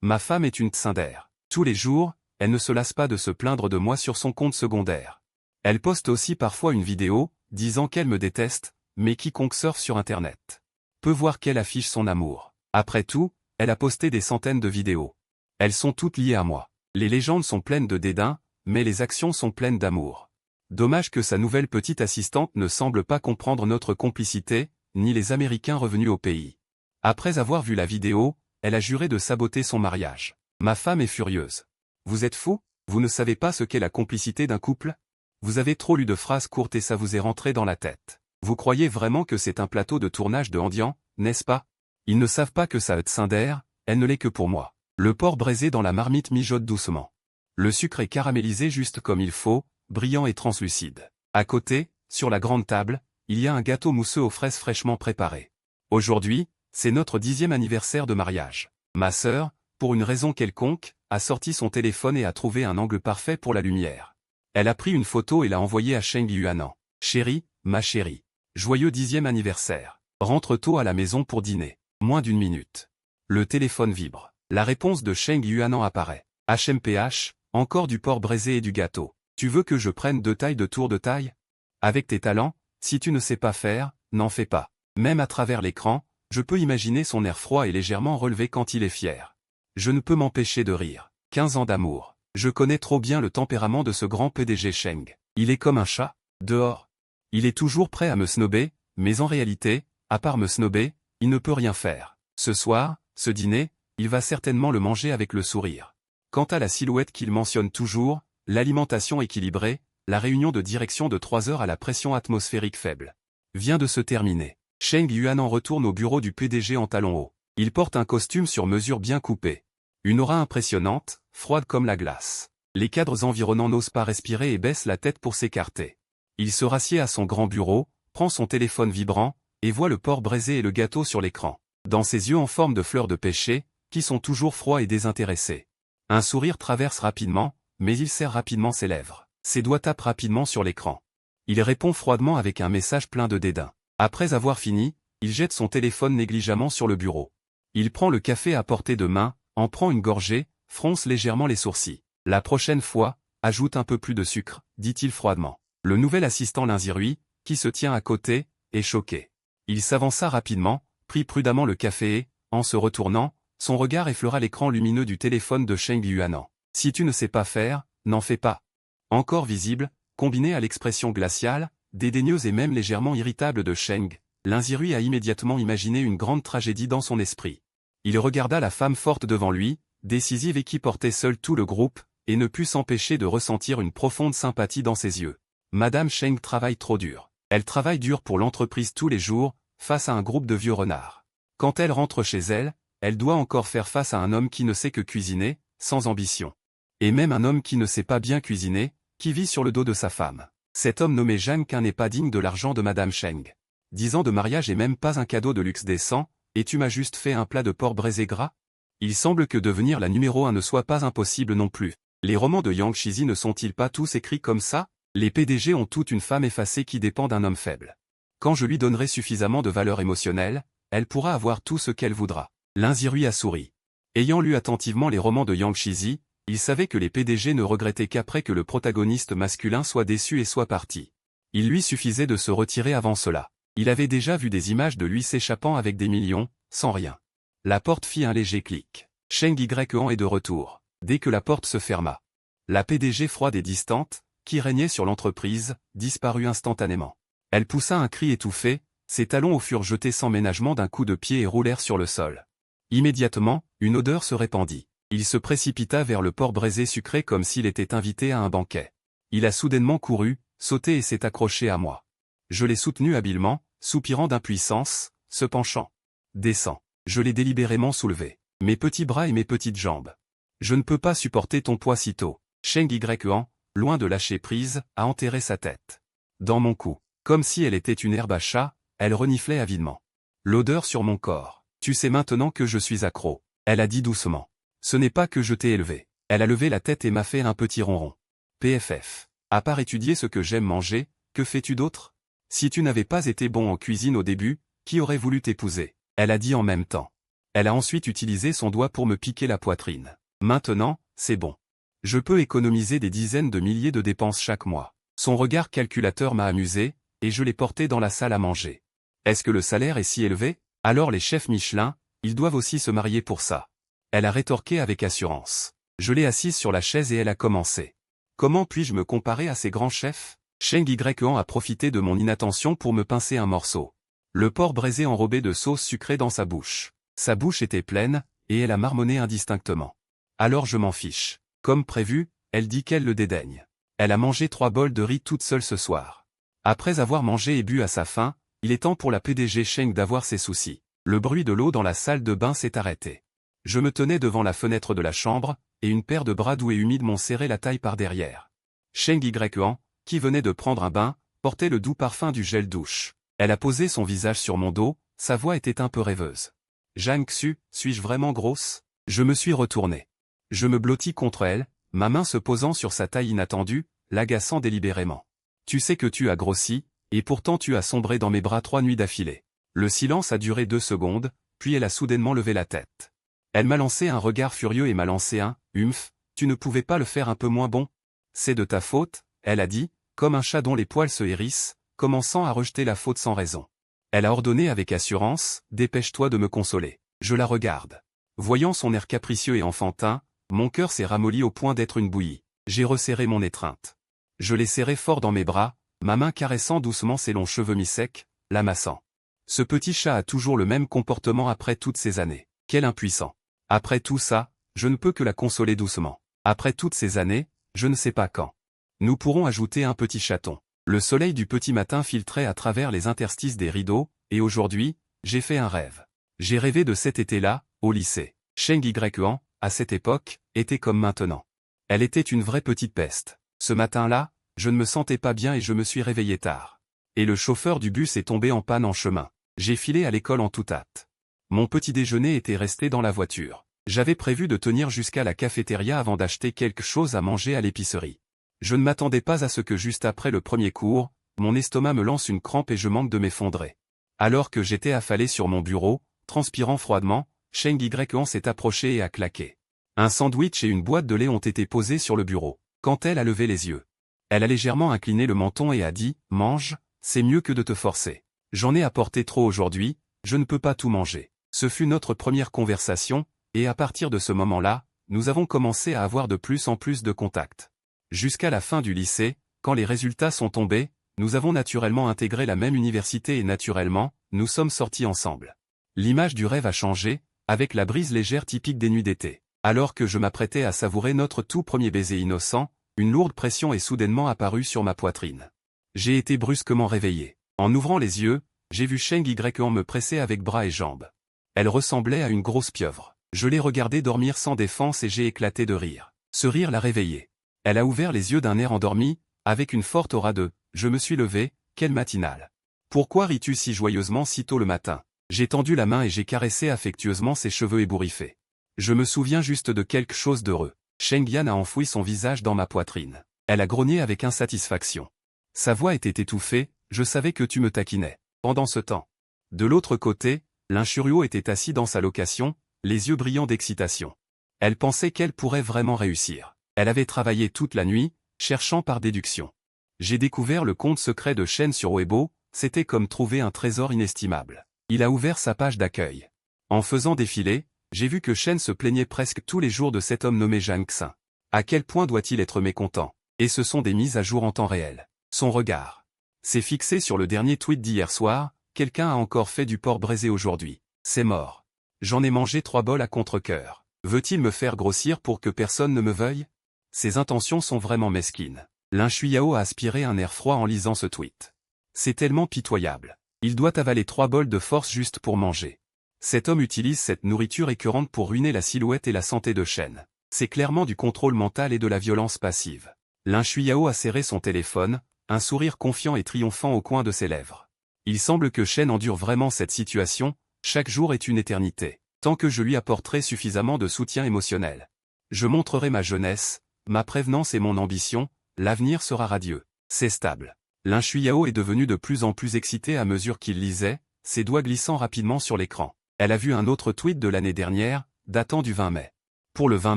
Ma femme est une tsindère. Tous les jours, elle ne se lasse pas de se plaindre de moi sur son compte secondaire. Elle poste aussi parfois une vidéo, disant qu'elle me déteste, mais quiconque surfe sur Internet peut voir qu'elle affiche son amour. Après tout, elle a posté des centaines de vidéos. Elles sont toutes liées à moi. Les légendes sont pleines de dédain, mais les actions sont pleines d'amour. Dommage que sa nouvelle petite assistante ne semble pas comprendre notre complicité, ni les Américains revenus au pays. Après avoir vu la vidéo, elle a juré de saboter son mariage. Ma femme est furieuse. Vous êtes fou? Vous ne savez pas ce qu'est la complicité d'un couple? Vous avez trop lu de phrases courtes et ça vous est rentré dans la tête. Vous croyez vraiment que c'est un plateau de tournage de Andian, n'est-ce pas? Ils ne savent pas que sa tsindère, elle ne l'est que pour moi. Le porc braisé dans la marmite mijote doucement. Le sucre est caramélisé juste comme il faut, brillant et translucide. À côté, sur la grande table, il y a un gâteau mousseux aux fraises fraîchement préparé. Aujourd'hui, c'est notre 10e anniversaire de mariage. Ma sœur, pour une raison quelconque, a sorti son téléphone et a trouvé un angle parfait pour la lumière. Elle a pris une photo et l'a envoyée à Cheng Yuanan. Chérie, ma chérie. Joyeux 10e anniversaire. Rentre tôt à la maison pour dîner. Moins d'1 minute. Le téléphone vibre. La réponse de Cheng Yuanan apparaît. HMPH, encore du porc braisé et du gâteau. Tu veux que je prenne 2 tailles de tour de taille? Avec tes talents, si tu ne sais pas faire, n'en fais pas. Même à travers l'écran, je peux imaginer son air froid et légèrement relevé quand il est fier. Je ne peux m'empêcher de rire. 15 ans d'amour. Je connais trop bien le tempérament de ce grand PDG Cheng. Il est comme un chat, dehors. Il est toujours prêt à me snober, mais en réalité, à part me snober, il ne peut rien faire. Ce soir, ce dîner, il va certainement le manger avec le sourire. Quant à la silhouette qu'il mentionne toujours, l'alimentation équilibrée, la réunion de direction de 3 heures à la pression atmosphérique faible vient de se terminer. Cheng Yuanan retourne au bureau du PDG en talons hauts. Il porte un costume sur mesure bien coupé. Une aura impressionnante, froide comme la glace. Les cadres environnants n'osent pas respirer et baissent la tête pour s'écarter. Il se rassied à son grand bureau, prend son téléphone vibrant, et voit le porc braisé et le gâteau sur l'écran. Dans ses yeux en forme de fleurs de pêcher, qui sont toujours froids et désintéressés. Un sourire traverse rapidement, mais il serre rapidement ses lèvres. Ses doigts tapent rapidement sur l'écran. Il répond froidement avec un message plein de dédain. Après avoir fini, il jette son téléphone négligemment sur le bureau. Il prend le café à portée de main, en prend une gorgée, fronce légèrement les sourcils. La prochaine fois, ajoute un peu plus de sucre, dit-il froidement. Le nouvel assistant Linzirui, qui se tient à côté, est choqué. Il s'avança rapidement, prit prudemment le café et, en se retournant, son regard effleura l'écran lumineux du téléphone de Cheng Yuanan. Si tu ne sais pas faire, n'en fais pas. Encore visible, combiné à l'expression glaciale, dédaigneuse et même légèrement irritable de Cheng, Linzirui a immédiatement imaginé une grande tragédie dans son esprit. Il regarda la femme forte devant lui, décisive et qui portait seule tout le groupe, et ne put s'empêcher de ressentir une profonde sympathie dans ses yeux. Madame Cheng travaille trop dur. Elle travaille dur pour l'entreprise tous les jours, face à un groupe de vieux renards. Quand elle rentre chez elle, elle doit encore faire face à un homme qui ne sait que cuisiner, sans ambition. Et même un homme qui ne sait pas bien cuisiner, qui vit sur le dos de sa femme. Cet homme nommé Zhang Qin n'est pas digne de l'argent de Madame Cheng. 10 ans de mariage et même pas un cadeau de luxe décent, et tu m'as juste fait un plat de porc braisé gras? Il semble que devenir la numéro 1 ne soit pas impossible non plus. Les romans de Yang Shizi ne sont-ils pas tous écrits comme ça? Les PDG ont toute une femme effacée qui dépend d'un homme faible. Quand je lui donnerai suffisamment de valeur émotionnelle, elle pourra avoir tout ce qu'elle voudra. Linzirui a souri. Ayant lu attentivement les romans de Yang Shizi, il savait que les PDG ne regrettaient qu'après que le protagoniste masculin soit déçu et soit parti. Il lui suffisait de se retirer avant cela. Il avait déjà vu des images de lui s'échappant avec des millions, sans rien. La porte fit un léger clic. Cheng Yuan est de retour. Dès que la porte se ferma, la PDG froide et distante, qui régnait sur l'entreprise, disparut instantanément. Elle poussa un cri étouffé, ses talons furent jetés sans ménagement d'un coup de pied et roulèrent sur le sol. Immédiatement, une odeur se répandit. Il se précipita vers le porc braisé sucré comme s'il était invité à un banquet. Il a soudainement couru, sauté et s'est accroché à moi. Je l'ai soutenu habilement, soupirant d'impuissance, se penchant. Descends. Je l'ai délibérément soulevé. Mes petits bras et mes petites jambes. Je ne peux pas supporter ton poids si tôt. Cheng Yuan, loin de lâcher prise, a enterré sa tête dans mon cou. Comme si elle était une herbe à chat, elle reniflait avidement. L'odeur sur mon corps. Tu sais maintenant que je suis accro. Elle a dit doucement. Ce n'est pas que je t'ai élevé. Elle a levé la tête et m'a fait un petit ronron. PFF. À part étudier ce que j'aime manger, que fais-tu d'autre? Si tu n'avais pas été bon en cuisine au début, qui aurait voulu t'épouser? Elle a dit en même temps. Elle a ensuite utilisé son doigt pour me piquer la poitrine. Maintenant, c'est bon. Je peux économiser des dizaines de milliers de dépenses chaque mois. Son regard calculateur m'a amusé, et je l'ai porté dans la salle à manger. Est-ce que le salaire est si élevé? Alors les chefs Michelin, ils doivent aussi se marier pour ça. Elle a rétorqué avec assurance. Je l'ai assise sur la chaise et elle a commencé. Comment puis-je me comparer à ces grands chefs? Cheng Yuan a profité de mon inattention pour me pincer un morceau. Le porc braisé enrobé de sauce sucrée dans sa bouche. Sa bouche était pleine, et elle a marmonné indistinctement. Alors je m'en fiche. Comme prévu, elle dit qu'elle le dédaigne. Elle a mangé 3 bols de riz toute seule ce soir. Après avoir mangé et bu à sa faim, il est temps pour la PDG Cheng d'avoir ses soucis. Le bruit de l'eau dans la salle de bain s'est arrêté. Je me tenais devant la fenêtre de la chambre, et une paire de bras doux et humides m'ont serré la taille par derrière. Cheng Yuan, qui venait de prendre un bain, portait le doux parfum du gel douche. Elle a posé son visage sur mon dos, sa voix était un peu rêveuse. Zhang Xu, suis-je vraiment grosse? Je me suis retourné. Je me blottis contre elle, ma main se posant sur sa taille inattendue, l'agaçant délibérément. Tu sais que tu as grossi, et pourtant tu as sombré dans mes bras 3 nuits d'affilée. Le silence a duré 2 secondes, puis elle a soudainement levé la tête. Elle m'a lancé un regard furieux et m'a lancé un « Humph, tu ne pouvais pas le faire un peu moins bon ?» C'est de ta faute, elle a dit, comme un chat dont les poils se hérissent, commençant à rejeter la faute sans raison. Elle a ordonné avec assurance « Dépêche-toi de me consoler. » Je la regarde. Voyant son air capricieux et enfantin, mon cœur s'est ramolli au point d'être une bouillie. J'ai resserré mon étreinte. Je l'ai serré fort dans mes bras, ma main caressant doucement ses longs cheveux mi-secs, l'amassant. Ce petit chat a toujours le même comportement après toutes ces années. Quel impuissant. Après tout ça, je ne peux que la consoler doucement. Après toutes ces années, je ne sais pas quand. Nous pourrons ajouter un petit chaton. Le soleil du petit matin filtrait à travers les interstices des rideaux, et aujourd'hui, j'ai fait un rêve. J'ai rêvé de cet été-là, au lycée. Cheng Yuan, à cette époque, était comme maintenant. Elle était une vraie petite peste. Ce matin-là, je ne me sentais pas bien et je me suis réveillé tard. Et le chauffeur du bus est tombé en panne en chemin. J'ai filé à l'école en toute hâte. Mon petit déjeuner était resté dans la voiture. J'avais prévu de tenir jusqu'à la cafétéria avant d'acheter quelque chose à manger à l'épicerie. Je ne m'attendais pas à ce que juste après le premier cours, mon estomac me lance une crampe et je manque de m'effondrer. Alors que j'étais affalé sur mon bureau, transpirant froidement, Cheng Yuan s'est approché et a claqué. Un sandwich et une boîte de lait ont été posés sur le bureau. Quand elle a levé les yeux, elle a légèrement incliné le menton et a dit « Mange, c'est mieux que de te forcer. J'en ai apporté trop aujourd'hui, je ne peux pas tout manger. » Ce fut notre première conversation, et à partir de ce moment-là, nous avons commencé à avoir de plus en plus de contacts. Jusqu'à la fin du lycée, quand les résultats sont tombés, nous avons naturellement intégré la même université et naturellement, nous sommes sortis ensemble. L'image du rêve a changé, avec la brise légère typique des nuits d'été. Alors que je m'apprêtais à savourer notre tout premier baiser innocent, une lourde pression est soudainement apparue sur ma poitrine. J'ai été brusquement réveillé. En ouvrant les yeux, j'ai vu Cheng Yuan me presser avec bras et jambes. Elle ressemblait à une grosse pieuvre. Je l'ai regardée dormir sans défense et j'ai éclaté de rire. Ce rire l'a réveillée. Elle a ouvert les yeux d'un air endormi, avec une forte aura de « Je me suis levé, quelle matinale. Pourquoi ris-tu si joyeusement si tôt le matin ?» J'ai tendu la main et j'ai caressé affectueusement ses cheveux ébouriffés. Je me souviens juste de quelque chose d'heureux. Cheng Yuan a enfoui son visage dans ma poitrine. Elle a grogné avec insatisfaction. Sa voix était étouffée, je savais que tu me taquinais. Pendant ce temps. De l'autre côté, l'inchurio était assis dans sa location, les yeux brillants d'excitation. Elle pensait qu'elle pourrait vraiment réussir. Elle avait travaillé toute la nuit, cherchant par déduction. J'ai découvert le compte secret de Shen sur Weibo, c'était comme trouver un trésor inestimable. Il a ouvert sa page d'accueil. En faisant défiler, j'ai vu que Shen se plaignait presque tous les jours de cet homme nommé Zhang Xin. À quel point doit-il être mécontent? Et ce sont des mises à jour en temps réel. Son regard s'est fixé sur le dernier tweet d'hier soir, quelqu'un a encore fait du porc braisé aujourd'hui. C'est mort. J'en ai mangé 3 bols à contre-cœur. Veut-il me faire grossir pour que personne ne me veuille? Ses intentions sont vraiment mesquines. L'inchuyao a aspiré un air froid en lisant ce tweet. C'est tellement pitoyable. Il doit avaler 3 bols de force juste pour manger. Cet homme utilise cette nourriture écœurante pour ruiner la silhouette et la santé de Shen. C'est clairement du contrôle mental et de la violence passive. L'inchuyao a serré son téléphone, un sourire confiant et triomphant au coin de ses lèvres. Il semble que Shen endure vraiment cette situation, chaque jour est une éternité, tant que je lui apporterai suffisamment de soutien émotionnel. Je montrerai ma jeunesse, ma prévenance et mon ambition, l'avenir sera radieux. C'est stable. L'inchuyao est devenu de plus en plus excité à mesure qu'il lisait, ses doigts glissant rapidement sur l'écran. Elle a vu un autre tweet de l'année dernière, datant du 20 mai. Pour le 20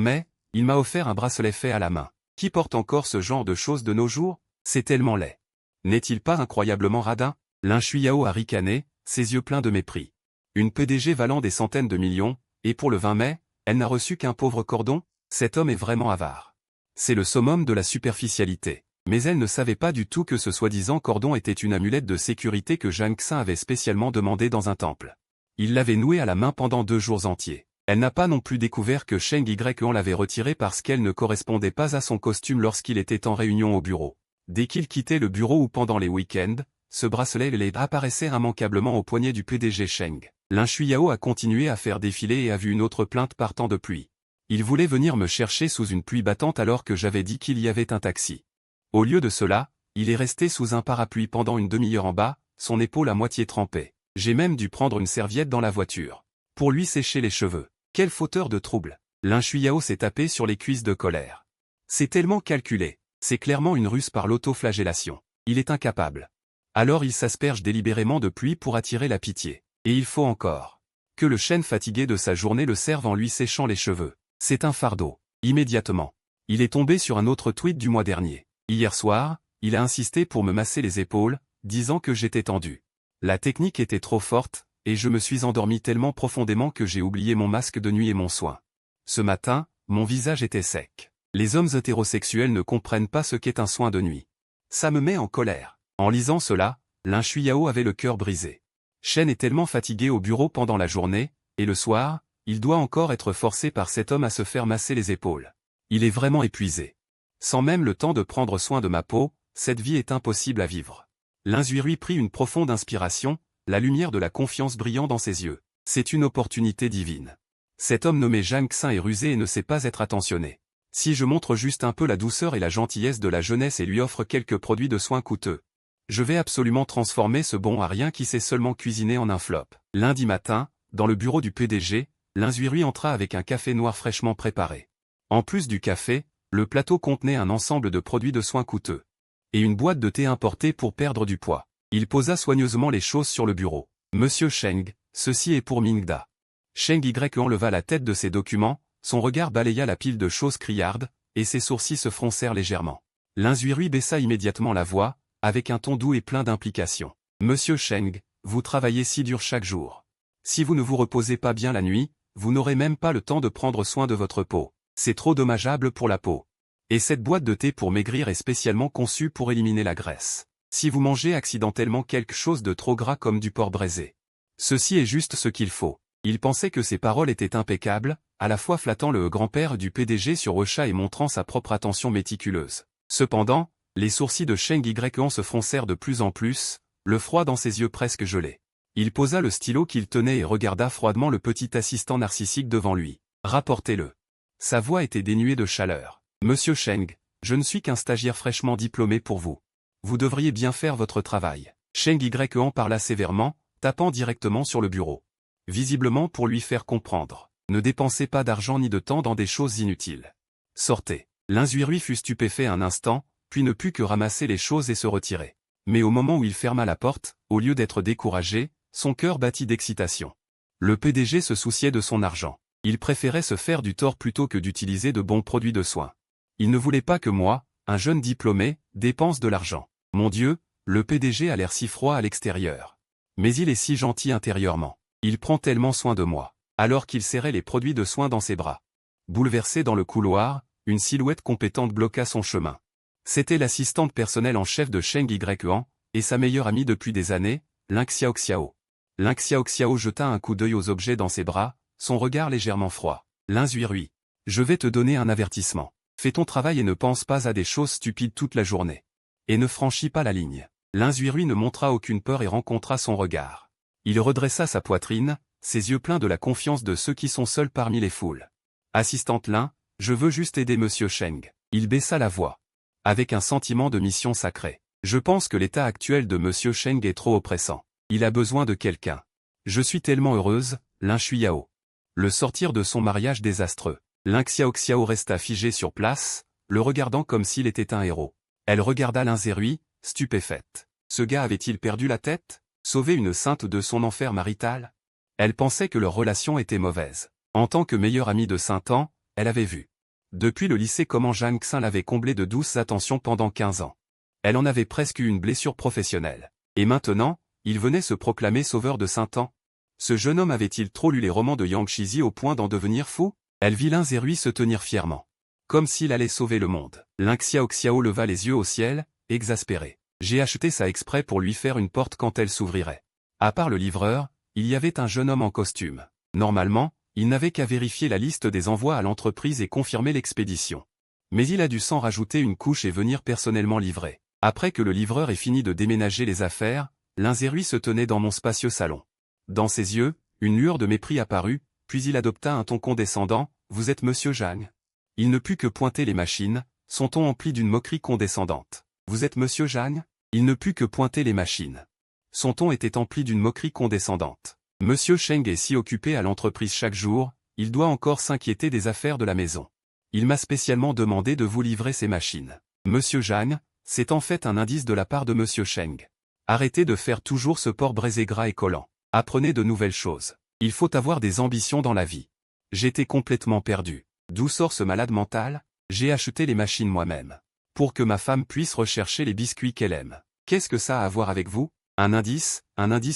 mai, il m'a offert un bracelet fait à la main. Qui porte encore ce genre de choses de nos jours? C'est tellement laid. N'est-il pas incroyablement radin? Lin Shuiao a ricané, ses yeux pleins de mépris. Une PDG valant des centaines de millions, et pour le 20 mai, elle n'a reçu qu'un pauvre cordon? Cet homme est vraiment avare. C'est le summum de la superficialité. Mais elle ne savait pas du tout que ce soi-disant cordon était une amulette de sécurité que Zhang Xin avait spécialement demandé dans un temple. Il l'avait noué à la main pendant 2 jours entiers. Elle n'a pas non plus découvert que Cheng Yuan l'avait retiré parce qu'elle ne correspondait pas à son costume lorsqu'il était en réunion au bureau. Dès qu'il quittait le bureau ou pendant les week-ends, ce bracelet LED apparaissait immanquablement au poignet du PDG Cheng. Lin Shuiao a continué à faire défiler et a vu une autre plainte par temps de pluie. Il voulait venir me chercher sous une pluie battante alors que j'avais dit qu'il y avait un taxi. Au lieu de cela, il est resté sous un parapluie pendant une demi-heure en bas, son épaule à moitié trempée. J'ai même dû prendre une serviette dans la voiture. Pour lui sécher les cheveux. Quel fauteur de trouble! Lin Shuiao s'est tapé sur les cuisses de colère. C'est tellement calculé. C'est clairement une ruse par l'autoflagellation. Il est incapable. Alors il s'asperge délibérément de pluie pour attirer la pitié. Et il faut encore que le chêne fatigué de sa journée le serve en lui séchant les cheveux. C'est un fardeau. Immédiatement. Il est tombé sur un autre tweet du mois dernier. Hier soir, il a insisté pour me masser les épaules, disant que j'étais tendu. La technique était trop forte, et je me suis endormi tellement profondément que j'ai oublié mon masque de nuit et mon soin. Ce matin, mon visage était sec. Les hommes hétérosexuels ne comprennent pas ce qu'est un soin de nuit. Ça me met en colère. En lisant cela, Lin Shuiao avait le cœur brisé. Shen est tellement fatigué au bureau pendant la journée, et le soir, il doit encore être forcé par cet homme à se faire masser les épaules. Il est vraiment épuisé. Sans même le temps de prendre soin de ma peau, cette vie est impossible à vivre. Lin Zuirui prit une profonde inspiration, la lumière de la confiance brillant dans ses yeux. C'est une opportunité divine. Cet homme nommé Zhang Xin est rusé et ne sait pas être attentionné. Si je montre juste un peu la douceur et la gentillesse de la jeunesse et lui offre quelques produits de soins coûteux, je vais absolument transformer ce bon à rien qui sait seulement cuisiner en un flop. Lundi matin, dans le bureau du PDG, Lin Zuirui entra avec un café noir fraîchement préparé. En plus du café, le plateau contenait un ensemble de produits de soins coûteux. Et une boîte de thé importée pour perdre du poids. Il posa soigneusement les choses sur le bureau. Monsieur Cheng, ceci est pour Mingda. Cheng Yuan leva la tête de ses documents, son regard balaya la pile de choses criardes, et ses sourcils se froncèrent légèrement. Lin Zuirui baissa immédiatement la voix, avec un ton doux et plein d'implication. Monsieur Cheng, vous travaillez si dur chaque jour. Si vous ne vous reposez pas bien la nuit, vous n'aurez même pas le temps de prendre soin de votre peau. C'est trop dommageable pour la peau. Et cette boîte de thé pour maigrir est spécialement conçue pour éliminer la graisse. Si vous mangez accidentellement quelque chose de trop gras comme du porc braisé. Ceci est juste ce qu'il faut. Il pensait que ses paroles étaient impeccables, à la fois flattant le grand-père du PDG sur Ocha et montrant sa propre attention méticuleuse. Cependant, les sourcils de Cheng Yuan se froncèrent de plus en plus, le froid dans ses yeux presque gelés. Il posa le stylo qu'il tenait et regarda froidement le petit assistant narcissique devant lui. Rapportez-le. Sa voix était dénuée de chaleur. Monsieur Cheng, je ne suis qu'un stagiaire fraîchement diplômé pour vous. Vous devriez bien faire votre travail. Cheng Yuan parla sévèrement, tapant directement sur le bureau. Visiblement pour lui faire comprendre. Ne dépensez pas d'argent ni de temps dans des choses inutiles. Sortez. Lin Zuirui fut stupéfait un instant, puis ne put que ramasser les choses et se retirer. Mais au moment où il ferma la porte, au lieu d'être découragé, son cœur battit d'excitation. Le PDG se souciait de son argent. Il préférait se faire du tort plutôt que d'utiliser de bons produits de soins. Il ne voulait pas que moi, un jeune diplômé, dépense de l'argent. Mon Dieu, le PDG a l'air si froid à l'extérieur. Mais il est si gentil intérieurement. Il prend tellement soin de moi. Alors qu'il serrait les produits de soins dans ses bras. Bouleversé dans le couloir, une silhouette compétente bloqua son chemin. C'était l'assistante personnelle en chef de Cheng Yuan, et sa meilleure amie depuis des années, Lin Xiaoxiao. Lin Xiaoxiao jeta un coup d'œil aux objets dans ses bras, son regard légèrement froid. Lin Zuirui. Je vais te donner un avertissement. Fais ton travail et ne pense pas à des choses stupides toute la journée. Et ne franchis pas la ligne. Lin Zuirui ne montra aucune peur et rencontra son regard. Il redressa sa poitrine, ses yeux pleins de la confiance de ceux qui sont seuls parmi les foules. Assistante Lin, je veux juste aider Monsieur Cheng. Il baissa la voix. Avec un sentiment de mission sacrée. Je pense que l'état actuel de Monsieur Cheng est trop oppressant. Il a besoin de quelqu'un. Je suis tellement heureuse, Lin Shuiao. Le sortir de son mariage désastreux. Lin Xiaoxiao resta figé sur place, le regardant comme s'il était un héros. Elle regarda Lin Zuirui, stupéfaite. Ce gars avait-il perdu la tête? Sauver une sainte de son enfer marital? Elle pensait que leur relation était mauvaise. En tant que meilleure amie de Saint-An, elle avait vu depuis le lycée comment Zhang Xin l'avait comblée de douces attentions pendant 15 ans. Elle en avait presque eu une blessure professionnelle. Et maintenant, il venait se proclamer sauveur de Saint-An. Ce jeune homme avait-il trop lu les romans de Yang Shizi au point d'en devenir fou? Elle vit Lin Zerui se tenir fièrement, comme s'il allait sauver le monde. Lin Xiaoxiao leva les yeux au ciel, exaspéré. J'ai acheté ça exprès pour lui faire une porte quand elle s'ouvrirait. À part le livreur, il y avait un jeune homme en costume. Normalement, il n'avait qu'à vérifier la liste des envois à l'entreprise et confirmer l'expédition. Mais il a dû s'en rajouter une couche et venir personnellement livrer. Après que le livreur ait fini de déménager les affaires, Lin Zerui se tenait dans mon spacieux salon. Dans ses yeux, une lueur de mépris apparut, puis il adopta un ton condescendant. « Vous êtes monsieur Zhang ?» Il ne put que pointer les machines, son ton empli d'une moquerie condescendante. « Vous êtes monsieur Zhang ?» Il ne put que pointer les machines. Son ton était empli d'une moquerie condescendante. Monsieur Cheng est si occupé à l'entreprise chaque jour, il doit encore s'inquiéter des affaires de la maison. Il m'a spécialement demandé de vous livrer ces machines. Monsieur Zhang, c'est en fait un indice de la part de monsieur Cheng. Arrêtez de faire toujours ce port braisé gras et collant. Apprenez de nouvelles choses. Il faut avoir des ambitions dans la vie. J'étais complètement perdu. D'où sort ce malade mental? J'ai acheté les machines moi-même. Pour que ma femme puisse rechercher les biscuits qu'elle aime. Qu'est-ce que ça a à voir avec vous? Un indice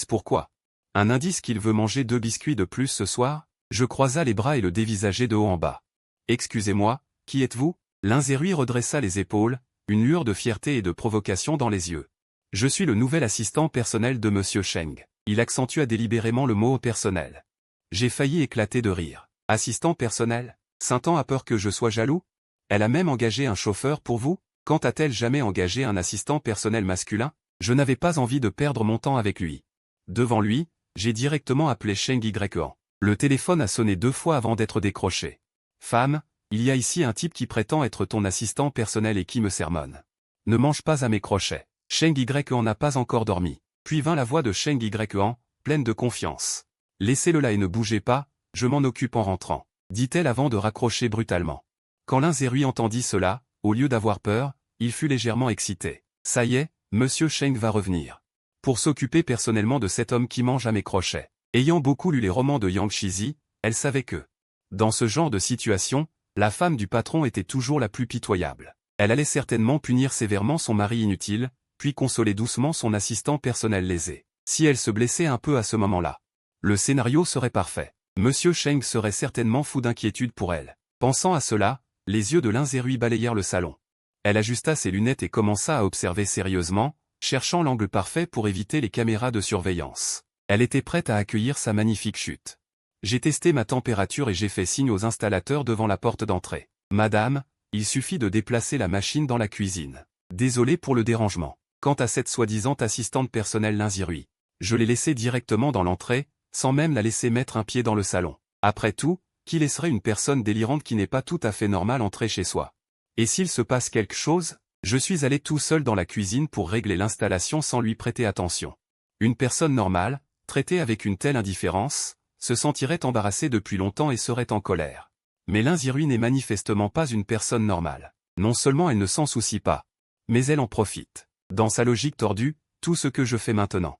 pourquoi? Un indice qu'il veut manger 2 biscuits de plus ce soir? Je croisa les bras et le dévisageai de haut en bas. Excusez-moi, qui êtes-vous? Lin Zerui redressa les épaules, une lueur de fierté et de provocation dans les yeux. Je suis le nouvel assistant personnel de monsieur Cheng. Il accentua délibérément le mot personnel. J'ai failli éclater de rire. Assistant personnel? Saint-An a peur que je sois jaloux? Elle a même engagé un chauffeur pour vous? Quand a-t-elle jamais engagé un assistant personnel masculin? Je n'avais pas envie de perdre mon temps avec lui. Devant lui, j'ai directement appelé Cheng Yuan. Le téléphone a sonné 2 fois avant d'être décroché. Femme, il y a ici un type qui prétend être ton assistant personnel et qui me sermonne. Ne mange pas à mes crochets. Cheng Yuan n'a pas encore dormi. Puis vint la voix de Cheng Yuan, pleine de confiance. Laissez-le là et ne bougez pas, je m'en occupe en rentrant, dit-elle avant de raccrocher brutalement. Quand Lin Zerui entendit cela, au lieu d'avoir peur, il fut légèrement excité. Ça y est, monsieur Cheng va revenir. Pour s'occuper personnellement de cet homme qui mange à mes crochets. Ayant beaucoup lu les romans de Yang Shizi, elle savait que, dans ce genre de situation, la femme du patron était toujours la plus pitoyable. Elle allait certainement punir sévèrement son mari inutile, puis consoler doucement son assistant personnel lésé. Si elle se blessait un peu à ce moment-là, le scénario serait parfait. Monsieur Cheng serait certainement fou d'inquiétude pour elle. Pensant à cela, les yeux de Lin Zerui balayèrent le salon. Elle ajusta ses lunettes et commença à observer sérieusement, cherchant l'angle parfait pour éviter les caméras de surveillance. Elle était prête à accueillir sa magnifique chute. J'ai testé ma température et j'ai fait signe aux installateurs devant la porte d'entrée. Madame, il suffit de déplacer la machine dans la cuisine. Désolé pour le dérangement. Quant à cette soi-disant assistante personnelle Lin Zerui, je l'ai laissée directement dans l'entrée, sans même la laisser mettre un pied dans le salon. Après tout, qui laisserait une personne délirante qui n'est pas tout à fait normale entrer chez soi? Et s'il se passe quelque chose? Je suis allé tout seul dans la cuisine pour régler l'installation sans lui prêter attention. Une personne normale, traitée avec une telle indifférence, se sentirait embarrassée depuis longtemps et serait en colère. Mais Lin Zerui n'est manifestement pas une personne normale. Non seulement elle ne s'en soucie pas, mais elle en profite. Dans sa logique tordue, tout ce que je fais maintenant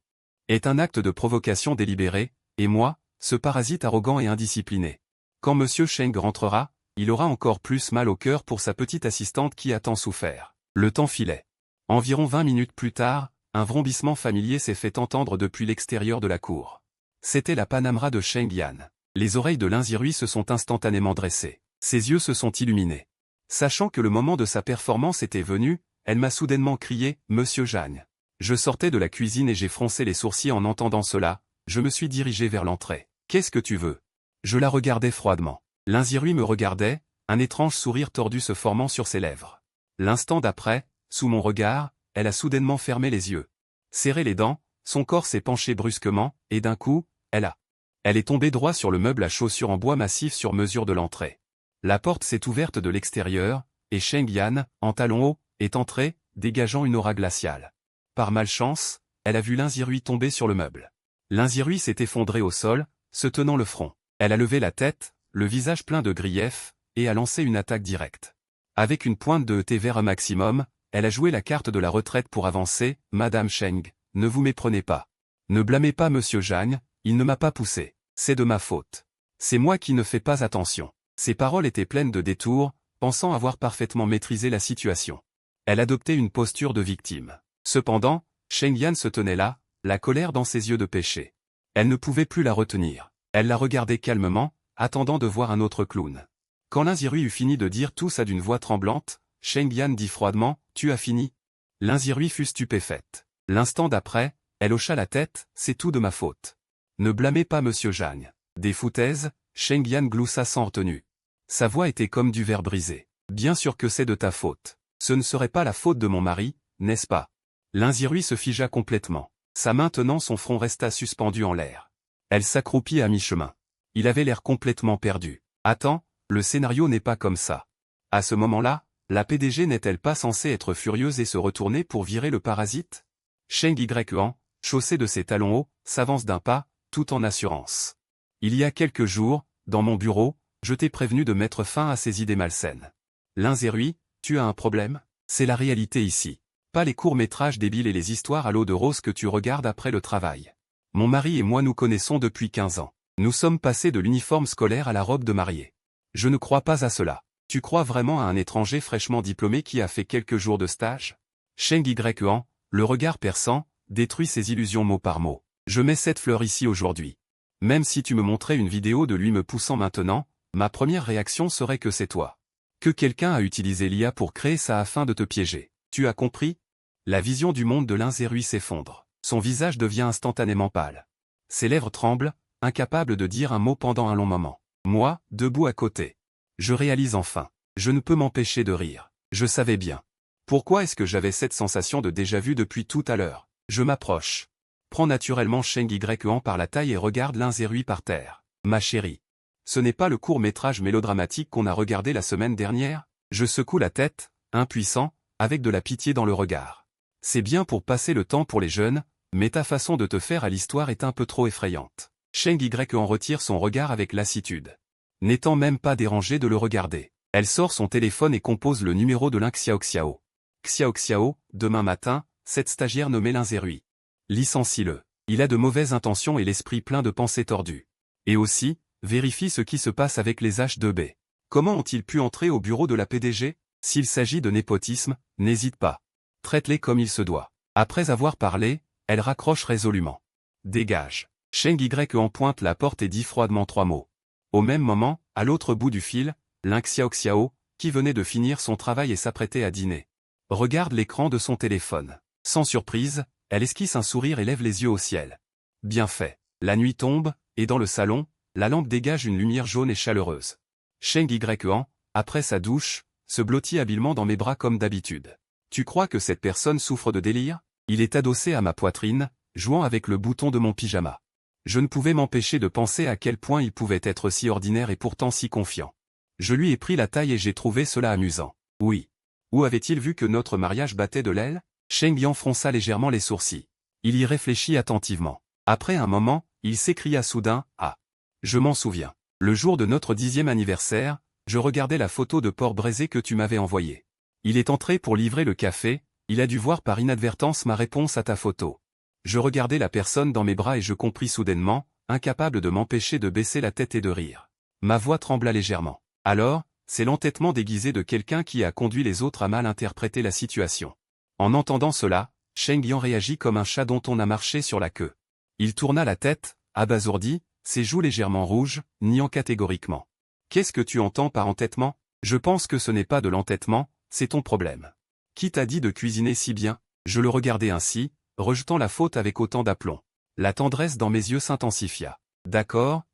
est un acte de provocation délibéré, et moi, ce parasite arrogant et indiscipliné. Quand monsieur Cheng rentrera, il aura encore plus mal au cœur pour sa petite assistante qui a tant souffert. Le temps filait. Environ 20 minutes plus tard, un vrombissement familier s'est fait entendre depuis l'extérieur de la cour. C'était la Panamera de Cheng Yan. Les oreilles de Lin Zerui se sont instantanément dressées. Ses yeux se sont illuminés. Sachant que le moment de sa performance était venu, elle m'a soudainement crié « Monsieur Zhang ». Je sortais de la cuisine et j'ai froncé les sourcils en entendant cela, je me suis dirigé vers l'entrée. « Qu'est-ce que tu veux ?» Je la regardais froidement. Lin Zerui me regardait, un étrange sourire tordu se formant sur ses lèvres. L'instant d'après, sous mon regard, elle a soudainement fermé les yeux. Serré les dents, son corps s'est penché brusquement, et d'un coup, elle est tombée droit sur le meuble à chaussures en bois massif sur mesure de l'entrée. La porte s'est ouverte de l'extérieur, et Cheng Yan, en talons hauts, est entrée, dégageant une aura glaciale. Par malchance, elle a vu Lin Zerui tomber sur le meuble. Lin Zerui s'est effondré au sol, se tenant le front. Elle a levé la tête, le visage plein de griefs, et a lancé une attaque directe. Avec une pointe de thé vers un maximum, elle a joué la carte de la retraite pour avancer. « Madame Cheng, ne vous méprenez pas. Ne blâmez pas monsieur Zhang, il ne m'a pas poussé. C'est de ma faute. C'est moi qui ne fais pas attention. Ses paroles étaient pleines de détours, pensant avoir parfaitement maîtrisé la situation. Elle adoptait une posture de victime. Cependant, Sheng Yan se tenait là, la colère dans ses yeux de péché. Elle ne pouvait plus la retenir. Elle la regardait calmement, attendant de voir un autre clown. Quand Lin Zirui eut fini de dire tout ça d'une voix tremblante, Sheng Yan dit froidement, « Tu as fini ?» Lin Zirui fut stupéfaite. L'instant d'après, elle hocha la tête, « C'est tout de ma faute. » Ne blâmez pas Monsieur Zhang. Des foutaises, Sheng Yan gloussa sans retenue. Sa voix était comme du verre brisé. « Bien sûr que c'est de ta faute. Ce ne serait pas la faute de mon mari, n'est-ce pas ?» Lin Zirui se figea complètement. Sa main tenant son front resta suspendue en l'air. Elle s'accroupit à mi-chemin. Il avait l'air complètement perdu. « Attends, le scénario n'est pas comme ça. » À ce moment-là, la PDG n'est-elle pas censée être furieuse et se retourner pour virer le parasite? Sheng Yuan, chaussé de ses talons hauts, s'avance d'un pas, tout en assurance. Il y a quelques jours, dans mon bureau, je t'ai prévenu de mettre fin à ces idées malsaines. Lin Zirui, tu as un problème? C'est la réalité ici. Pas les courts-métrages débiles et les histoires à l'eau de rose que tu regardes après le travail. Mon mari et moi nous connaissons depuis 15 ans. Nous sommes passés de l'uniforme scolaire à la robe de mariée. Je ne crois pas à cela. Tu crois vraiment à un étranger fraîchement diplômé qui a fait quelques jours de stage? Sheng Yuan, le regard perçant, détruit ses illusions mot par mot. Je mets cette fleur ici aujourd'hui. Même si tu me montrais une vidéo de lui me poussant maintenant, ma première réaction serait que c'est toi. Que quelqu'un a utilisé l'IA pour créer ça afin de te piéger. Tu as compris? La vision du monde de Lin Zirui s'effondre. Son visage devient instantanément pâle. Ses lèvres tremblent, incapable de dire un mot pendant un long moment. Moi, debout à côté. Je réalise enfin. Je ne peux m'empêcher de rire. Je savais bien. Pourquoi est-ce que j'avais cette sensation de déjà-vu depuis tout à l'heure? Je m'approche. Prends naturellement Sheng Yuan par la taille et regarde Lin Zirui par terre. Ma chérie. Ce n'est pas le court-métrage mélodramatique qu'on a regardé la semaine dernière? Je secoue la tête, impuissant, avec de la pitié dans le regard. C'est bien pour passer le temps pour les jeunes, mais ta façon de te faire à l'histoire est un peu trop effrayante. Sheng Yuan retire son regard avec lassitude. N'étant même pas dérangée de le regarder. Elle sort son téléphone et compose le numéro de Lin Xiaoxiao. Xiaoxiao, demain matin, cette stagiaire nommée Lin Zirui. Licencie-le. Il a de mauvaises intentions et l'esprit plein de pensées tordues. Et aussi, vérifie ce qui se passe avec les H2B. Comment ont-ils pu entrer au bureau de la PDG? S'il s'agit de népotisme, n'hésite pas. Traite-les comme il se doit. Après avoir parlé, elle raccroche résolument. Dégage. Sheng Yuan pointe la porte et dit froidement 3 mots. Au même moment, à l'autre bout du fil, Lin Xiaoxiao, qui venait de finir son travail et s'apprêtait à dîner, regarde l'écran de son téléphone. Sans surprise, elle esquisse un sourire et lève les yeux au ciel. Bien fait. La nuit tombe, et dans le salon, la lampe dégage une lumière jaune et chaleureuse. Sheng Yuan, après sa douche, se blottit habilement dans mes bras comme d'habitude. Tu crois que cette personne souffre de délire? Il est adossé à ma poitrine, jouant avec le bouton de mon pyjama. Je ne pouvais m'empêcher de penser à quel point il pouvait être si ordinaire et pourtant si confiant. Je lui ai pris la taille et j'ai trouvé cela amusant. Oui. Où avait-il vu que notre mariage battait de l'aile? Sheng Yuan fronça légèrement les sourcils. Il y réfléchit attentivement. Après un moment, il s'écria soudain, « Ah! Je m'en souviens. Le jour de notre 10e anniversaire, je regardais la photo de porc braisé que tu m'avais envoyée. Il est entré pour livrer le café, il a dû voir par inadvertance ma réponse à ta photo. Je regardais la personne dans mes bras et je compris soudainement, incapable de m'empêcher de baisser la tête et de rire. Ma voix trembla légèrement. Alors, c'est l'entêtement déguisé de quelqu'un qui a conduit les autres à mal interpréter la situation. En entendant cela, Sheng Yuan réagit comme un chat dont on a marché sur la queue. Il tourna la tête, abasourdi, ses joues légèrement rouges, niant catégoriquement. Qu'est-ce que tu entends par entêtement? Je pense que ce n'est pas de l'entêtement, c'est ton problème. Qui t'a dit de cuisiner si bien? Je le regardais ainsi, rejetant la faute avec autant d'aplomb. La tendresse dans mes yeux s'intensifia. D'accord,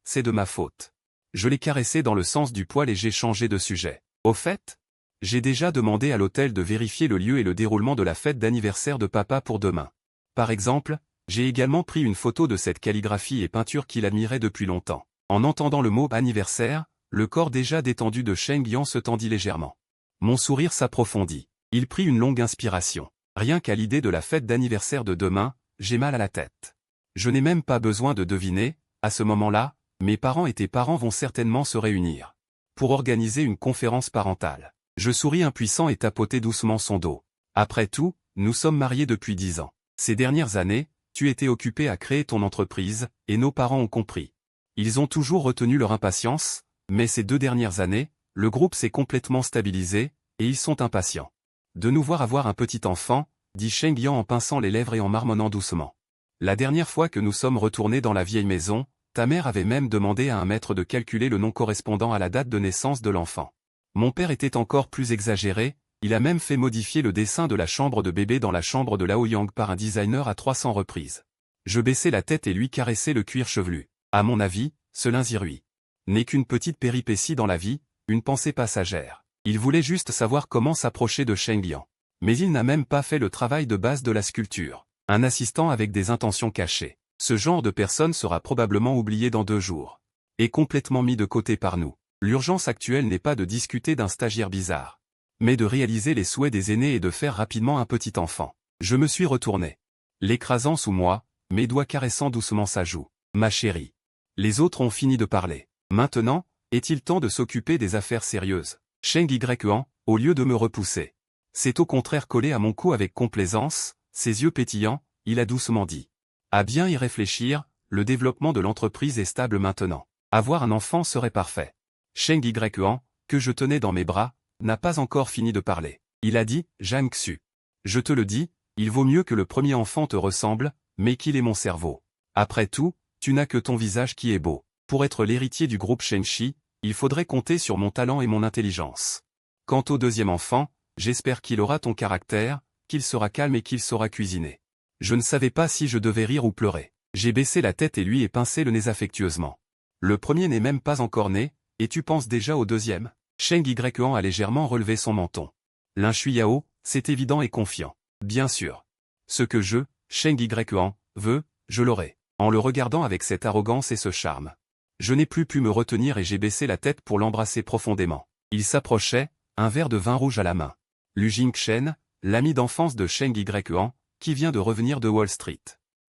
c'est de ma faute. Je l'ai caressé dans le sens du poil et j'ai changé de sujet. Au fait, j'ai déjà demandé à l'hôtel de vérifier le lieu et le déroulement de la fête d'anniversaire de papa pour demain. Par exemple, j'ai également pris une photo de cette calligraphie et peinture qu'il admirait depuis longtemps. En entendant le mot « anniversaire », le corps déjà détendu de Sheng Yuan se tendit légèrement. Mon sourire s'approfondit. Il prit une longue inspiration. Rien qu'à l'idée de la fête d'anniversaire de demain, j'ai mal à la tête. Je n'ai même pas besoin de deviner, à ce moment-là, mes parents et tes parents vont certainement se réunir pour organiser une conférence parentale. Je souris impuissant et tapotai doucement son dos. Après tout, nous sommes mariés depuis 10 ans. Ces dernières années, tu étais occupé à créer ton entreprise, et nos parents ont compris. Ils ont toujours retenu leur impatience, mais ces 2 dernières années, le groupe s'est complètement stabilisé, et ils sont impatients de nous voir avoir un petit enfant, dit Sheng Yan en pinçant les lèvres et en marmonnant doucement. La dernière fois que nous sommes retournés dans la vieille maison, ta mère avait même demandé à un maître de calculer le nom correspondant à la date de naissance de l'enfant. Mon père était encore plus exagéré, il a même fait modifier le dessin de la chambre de bébé dans la chambre de Lao Yang par un designer à 300 reprises. Je baissai la tête et lui caressai le cuir chevelu. À mon avis, ce linzirui n'est qu'une petite péripétie dans la vie, une pensée passagère. Il voulait juste savoir comment s'approcher de Sheng Yan. Mais il n'a même pas fait le travail de base de la sculpture. Un assistant avec des intentions cachées. Ce genre de personne sera probablement oublié dans 2 jours. Et complètement mis de côté par nous. L'urgence actuelle n'est pas de discuter d'un stagiaire bizarre, mais de réaliser les souhaits des aînés et de faire rapidement un petit enfant. Je me suis retourné, l'écrasant sous moi, mes doigts caressant doucement sa joue. Ma chérie. Les autres ont fini de parler. Maintenant, est-il temps de s'occuper des affaires sérieuses? Sheng Yan, au lieu de me repousser, s'est au contraire collé à mon cou avec complaisance, ses yeux pétillants, il a doucement dit. À bien y réfléchir, le développement de l'entreprise est stable maintenant. Avoir un enfant serait parfait. Sheng Yan, que je tenais dans mes bras, n'a pas encore fini de parler. Il a dit, Zhang Xu. Je te le dis, il vaut mieux que le premier enfant te ressemble, mais qu'il ait mon cerveau. Après tout, tu n'as que ton visage qui est beau. Pour être l'héritier du groupe Shengxi, il faudrait compter sur mon talent et mon intelligence. Quant au deuxième enfant, j'espère qu'il aura ton caractère, qu'il sera calme et qu'il saura cuisiner. Je ne savais pas si je devais rire ou pleurer. J'ai baissé la tête et lui ai pincé le nez affectueusement. Le premier n'est même pas encore né, et tu penses déjà au deuxième? Sheng Yan a légèrement relevé son menton. Lin Shuiyao, c'est évident et confiant. Bien sûr. Ce que Sheng Yan, veux, je l'aurai. En le regardant avec cette arrogance et ce charme. Je n'ai plus pu me retenir et j'ai baissé la tête pour l'embrasser profondément. Il s'approchait, un verre de vin rouge à la main. Lu Jingchen, l'ami d'enfance de Sheng Yan, qui vient de revenir de Wall Street.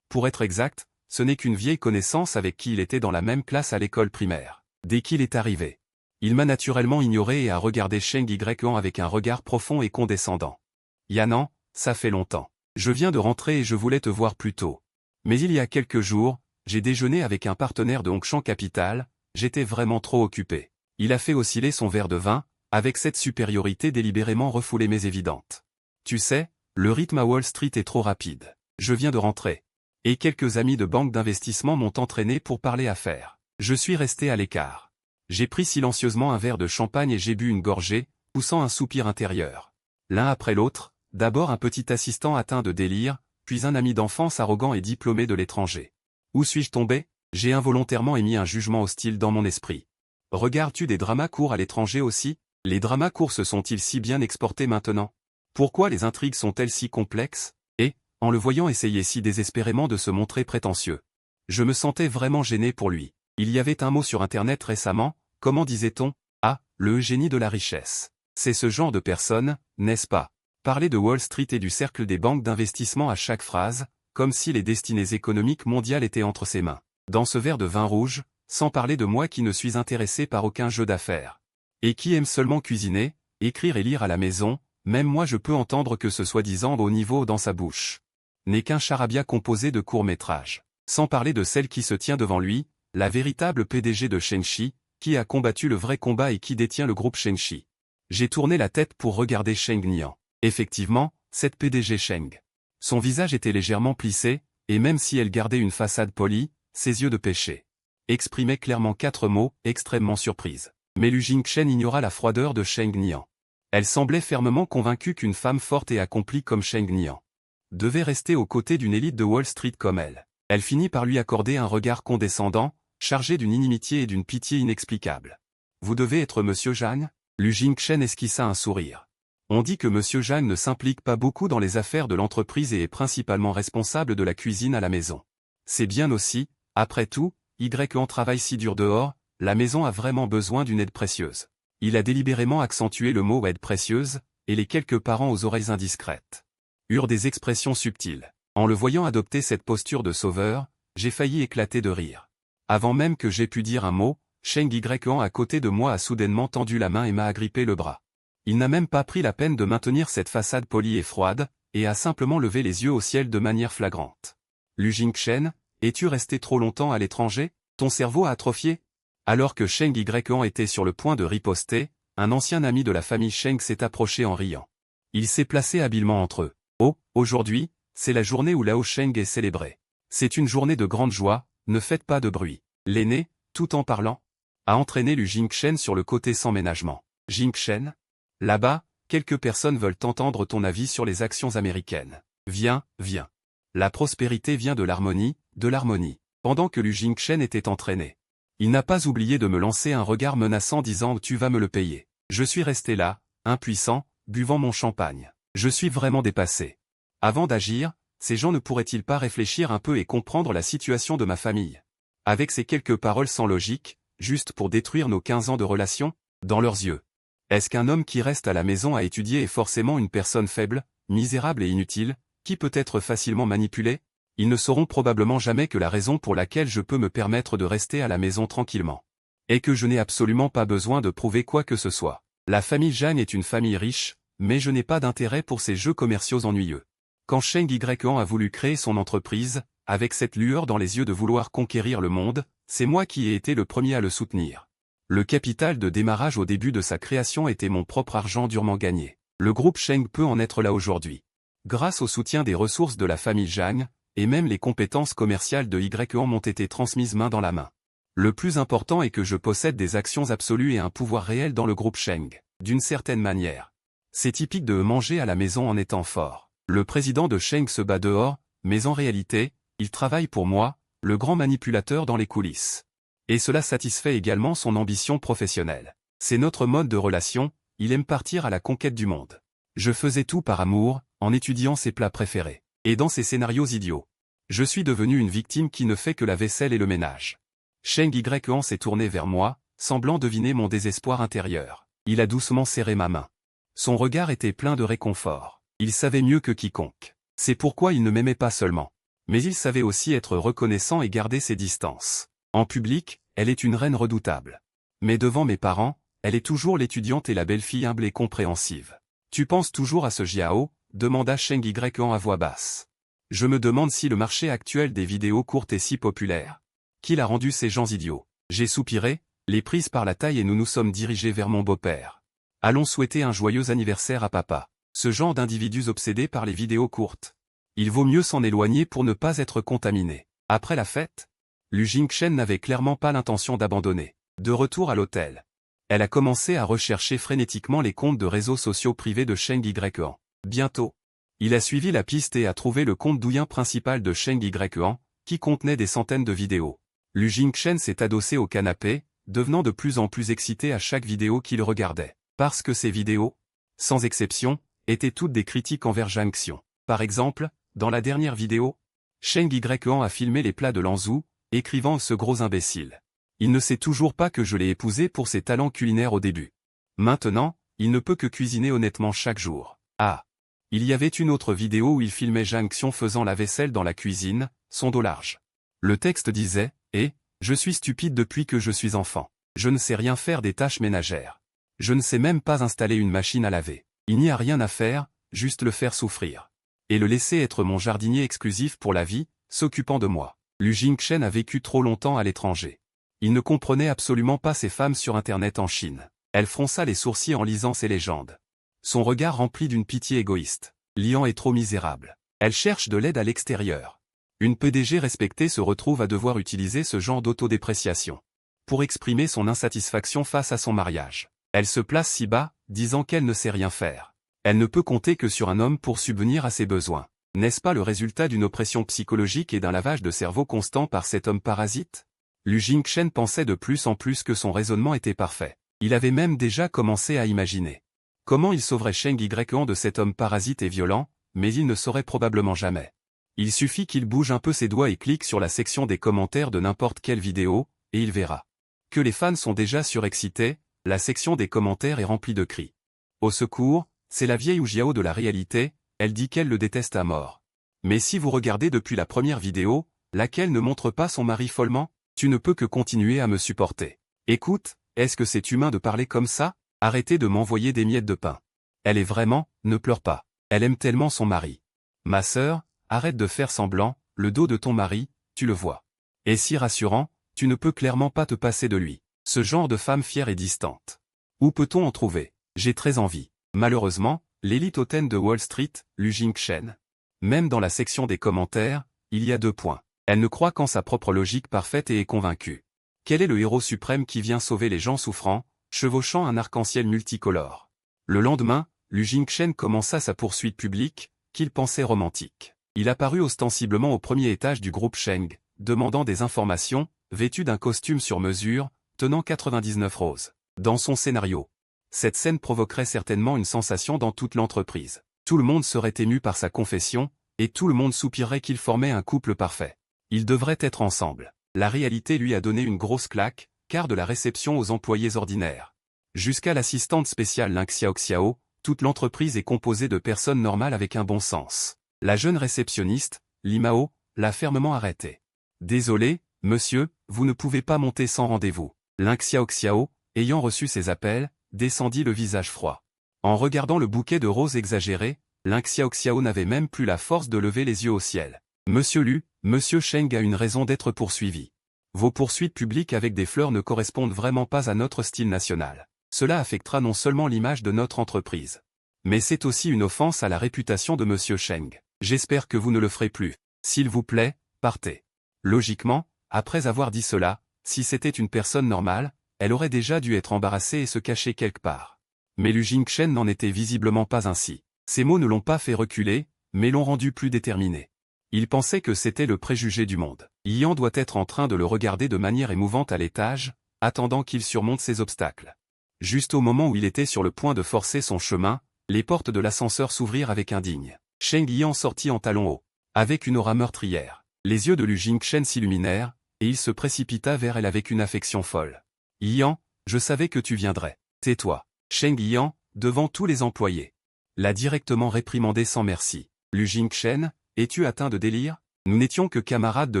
Pour être exact, ce n'est qu'une vieille connaissance avec qui il était dans la même classe à l'école primaire. Dès qu'il est arrivé, il m'a naturellement ignoré et a regardé Sheng Yan avec un regard profond et condescendant. Yanan, ça fait longtemps. Je viens de rentrer et je voulais te voir plus tôt. Mais il y a quelques jours, j'ai déjeuné avec un partenaire de Hongshan Capital, j'étais vraiment trop occupé. Il a fait osciller son verre de vin, avec cette supériorité délibérément refoulée mais évidente. Tu sais, le rythme à Wall Street est trop rapide. Je viens de rentrer. Et quelques amis de banque d'investissement m'ont entraîné pour parler affaires. Je suis resté à l'écart. J'ai pris silencieusement un verre de champagne et j'ai bu une gorgée, poussant un soupir intérieur. L'un après l'autre, d'abord un petit assistant atteint de délire, puis un ami d'enfance arrogant et diplômé de l'étranger. Où suis-je tombé? J'ai involontairement émis un jugement hostile dans mon esprit. Regardes-tu des dramas courts à l'étranger aussi? Les dramas courts se sont-ils si bien exportés maintenant? Pourquoi les intrigues sont-elles si complexes? Et, en le voyant essayer si désespérément de se montrer prétentieux, je me sentais vraiment gêné pour lui. Il y avait un mot sur Internet récemment, comment disait-on? Ah, le génie de la richesse. C'est ce genre de personne, n'est-ce pas? Parler de Wall Street et du cercle des banques d'investissement à chaque phrase, comme si les destinées économiques mondiales étaient entre ses mains. Dans ce verre de vin rouge, sans parler de moi qui ne suis intéressé par aucun jeu d'affaires. Et qui aime seulement cuisiner, écrire et lire à la maison, même moi je peux entendre que ce soi-disant haut niveau dans sa bouche n'est qu'un charabia composé de courts-métrages. Sans parler de celle qui se tient devant lui, la véritable PDG de Shengxi, qui a combattu le vrai combat et qui détient le groupe Shengxi. J'ai tourné la tête pour regarder Sheng Yan. Effectivement, cette PDG Sheng. Son visage était légèrement plissé, et même si elle gardait une façade polie, ses yeux de péché exprimaient clairement 4 mots, extrêmement surprise. Mais Lu Jingchen ignora la froideur de Sheng Yan. Elle semblait fermement convaincue qu'une femme forte et accomplie comme Sheng Yan devait rester aux côtés d'une élite de Wall Street comme elle. Elle finit par lui accorder un regard condescendant, chargé d'une inimitié et d'une pitié inexplicables. Vous devez être Monsieur Zhang? Lu Jingchen esquissa un sourire. On dit que Monsieur Zhang ne s'implique pas beaucoup dans les affaires de l'entreprise et est principalement responsable de la cuisine à la maison. C'est bien aussi, après tout, Y travaille si dur dehors, la maison a vraiment besoin d'une aide précieuse. Il a délibérément accentué le mot aide précieuse, et les quelques parents aux oreilles indiscrètes eurent des expressions subtiles. En le voyant adopter cette posture de sauveur, j'ai failli éclater de rire. Avant même que j'aie pu dire un mot, Sheng Yan à côté de moi a soudainement tendu la main et m'a agrippé le bras. Il n'a même pas pris la peine de maintenir cette façade polie et froide, et a simplement levé les yeux au ciel de manière flagrante. Lu Jingchen, es-tu resté trop longtemps à l'étranger? Ton cerveau a atrophié? Alors que Cheng Yuan était sur le point de riposter, un ancien ami de la famille Cheng s'est approché en riant. Il s'est placé habilement entre eux. Oh, aujourd'hui, c'est la journée où Lao Sheng est célébrée. C'est une journée de grande joie, ne faites pas de bruit. L'aîné, tout en parlant, a entraîné Lu Jingchen sur le côté sans ménagement. Jingchen? Là-bas, quelques personnes veulent entendre ton avis sur les actions américaines. Viens, viens. La prospérité vient de l'harmonie, de l'harmonie. Pendant que Lu Jingchen était entraîné, il n'a pas oublié de me lancer un regard menaçant disant « Tu vas me le payer ». Je suis resté là, impuissant, buvant mon champagne. Je suis vraiment dépassé. Avant d'agir, ces gens ne pourraient-ils pas réfléchir un peu et comprendre la situation de ma famille? Avec ces quelques paroles sans logique, juste pour détruire nos 15 ans de relation, dans leurs yeux. Est-ce qu'un homme qui reste à la maison à étudier est forcément une personne faible, misérable et inutile, qui peut être facilement manipulée? Ils ne sauront probablement jamais que la raison pour laquelle je peux me permettre de rester à la maison tranquillement est que je n'ai absolument pas besoin de prouver quoi que ce soit. La famille Zhang est une famille riche, mais je n'ai pas d'intérêt pour ces jeux commerciaux ennuyeux. Quand Cheng Yuan a voulu créer son entreprise, avec cette lueur dans les yeux de vouloir conquérir le monde, c'est moi qui ai été le premier à le soutenir. Le capital de démarrage au début de sa création était mon propre argent durement gagné. Le groupe Cheng peut en être là aujourd'hui. Grâce au soutien des ressources de la famille Zhang, et même les compétences commerciales de Yuan m'ont été transmises main dans la main. Le plus important est que je possède des actions absolues et un pouvoir réel dans le groupe Cheng. D'une certaine manière, c'est typique de manger à la maison en étant fort. Le président de Cheng se bat dehors, mais en réalité, il travaille pour moi, le grand manipulateur dans les coulisses. Et cela satisfait également son ambition professionnelle. C'est notre mode de relation, il aime partir à la conquête du monde. Je faisais tout par amour, en étudiant ses plats préférés. Et dans ces scénarios idiots, je suis devenu une victime qui ne fait que la vaisselle et le ménage. Cheng Yuan s'est tourné vers moi, semblant deviner mon désespoir intérieur. Il a doucement serré ma main. Son regard était plein de réconfort. Il savait mieux que quiconque. C'est pourquoi il ne m'aimait pas seulement. Mais il savait aussi être reconnaissant et garder ses distances. En public, elle est une reine redoutable. Mais devant mes parents, elle est toujours l'étudiante et la belle-fille humble et compréhensive. Tu penses toujours à ce Jiao? Demanda Cheng Yuan à voix basse. Je me demande si le marché actuel des vidéos courtes est si populaire. Qui l'a rendu ces gens idiots? J'ai soupiré, les prises par la taille et nous nous sommes dirigés vers mon beau-père. Allons souhaiter un joyeux anniversaire à papa. Ce genre d'individus obsédés par les vidéos courtes. Il vaut mieux s'en éloigner pour ne pas être contaminé. Après la fête, Lu Jingchen n'avait clairement pas l'intention d'abandonner. De retour à l'hôtel, elle a commencé à rechercher frénétiquement les comptes de réseaux sociaux privés de Cheng Yuan. Bientôt, il a suivi la piste et a trouvé le compte douyin principal de Cheng Yuan, qui contenait des centaines de vidéos. Lu Jingchen s'est adossé au canapé, devenant de plus en plus excité à chaque vidéo qu'il regardait. Parce que ces vidéos, sans exception, étaient toutes des critiques envers Zhang Xiong. Par exemple, dans la dernière vidéo, Cheng Yuan a filmé les plats de Lanzhou, écrivant « ce gros imbécile. Il ne sait toujours pas que je l'ai épousé pour ses talents culinaires au début. Maintenant, il ne peut que cuisiner honnêtement chaque jour. » Ah. Il y avait une autre vidéo où il filmait Zhang Xiong faisant la vaisselle dans la cuisine, son dos large. Le texte disait « Eh, je suis stupide depuis que je suis enfant. Je ne sais rien faire des tâches ménagères. Je ne sais même pas installer une machine à laver. Il n'y a rien à faire, juste le faire souffrir. Et le laisser être mon jardinier exclusif pour la vie, s'occupant de moi. » Lu Jingchen a vécu trop longtemps à l'étranger. Il ne comprenait absolument pas ces femmes sur Internet en Chine. Elle fronça les sourcils en lisant ces légendes. Son regard rempli d'une pitié égoïste. Lian est trop misérable. Elle cherche de l'aide à l'extérieur. Une PDG respectée se retrouve à devoir utiliser ce genre d'autodépréciation pour exprimer son insatisfaction face à son mariage. Elle se place si bas, disant qu'elle ne sait rien faire. Elle ne peut compter que sur un homme pour subvenir à ses besoins. N'est-ce pas le résultat d'une oppression psychologique et d'un lavage de cerveau constant par cet homme parasite? Lu Jingchen pensait de plus en plus que son raisonnement était parfait. Il avait même déjà commencé à imaginer comment il sauverait Cheng Yuan de cet homme parasite et violent, mais il ne saurait probablement jamais. Il suffit qu'il bouge un peu ses doigts et clique sur la section des commentaires de n'importe quelle vidéo, et il verra que les fans sont déjà surexcités, la section des commentaires est remplie de cris. Au secours, c'est la vieille Jiao de la réalité, elle dit qu'elle le déteste à mort. Mais si vous regardez depuis la première vidéo, laquelle ne montre pas son mari follement, tu ne peux que continuer à me supporter. Écoute, est-ce que c'est humain de parler comme ça? Arrêtez de m'envoyer des miettes de pain. Elle est vraiment, ne pleure pas. Elle aime tellement son mari. Ma sœur, arrête de faire semblant, le dos de ton mari, tu le vois. Et si rassurant, tu ne peux clairement pas te passer de lui. Ce genre de femme fière et distante. Où peut-on en trouver? J'ai très envie. Malheureusement, l'élite hautaine de Wall Street, Lu Jingchen. Même dans la section des commentaires, il y a 2 points. Elle ne croit qu'en sa propre logique parfaite et est convaincue. Quel est le héros suprême qui vient sauver les gens souffrants, chevauchant un arc-en-ciel multicolore? Le lendemain, Lu Jingchen commença sa poursuite publique, qu'il pensait romantique. Il apparut ostensiblement au premier étage du groupe Sheng, demandant des informations, vêtu d'un costume sur mesure, tenant 99 roses. Dans son scénario, cette scène provoquerait certainement une sensation dans toute l'entreprise. Tout le monde serait ému par sa confession, et tout le monde soupirerait qu'ils formaient un couple parfait. Ils devraient être ensemble. La réalité lui a donné une grosse claque, car de la réception aux employés ordinaires, jusqu'à l'assistante spéciale Ling Xiaoxiao, toute l'entreprise est composée de personnes normales avec un bon sens. La jeune réceptionniste, Li Mao, l'a fermement arrêtée. Désolé, monsieur, vous ne pouvez pas monter sans rendez-vous. Ling Xiaoxiao, ayant reçu ses appels, descendit le visage froid. En regardant le bouquet de roses exagéré, Ling Xiaoxiao n'avait même plus la force de lever les yeux au ciel. Monsieur Lu, monsieur Sheng a une raison d'être poursuivi. Vos poursuites publiques avec des fleurs ne correspondent vraiment pas à notre style national. Cela affectera non seulement l'image de notre entreprise, mais c'est aussi une offense à la réputation de monsieur Sheng. J'espère que vous ne le ferez plus. S'il vous plaît, partez. Logiquement, après avoir dit cela, si c'était une personne normale, elle aurait déjà dû être embarrassée et se cacher quelque part. Mais Lu Jingchen n'en était visiblement pas ainsi. Ces mots ne l'ont pas fait reculer, mais l'ont rendu plus déterminé. Il pensait que c'était le préjugé du monde. Yan doit être en train de le regarder de manière émouvante à l'étage, attendant qu'il surmonte ses obstacles. Juste au moment où il était sur le point de forcer son chemin, les portes de l'ascenseur s'ouvrirent avec indigne. Sheng Yan sortit en talons hauts, avec une aura meurtrière. Les yeux de Lu Jingchen s'illuminèrent, et il se précipita vers elle avec une affection folle. Yan, je savais que tu viendrais. Tais-toi. Sheng Yan, devant tous les employés, l'a directement réprimandé sans merci. Lu Jingchen, es-tu atteint de délire? Nous n'étions que camarades de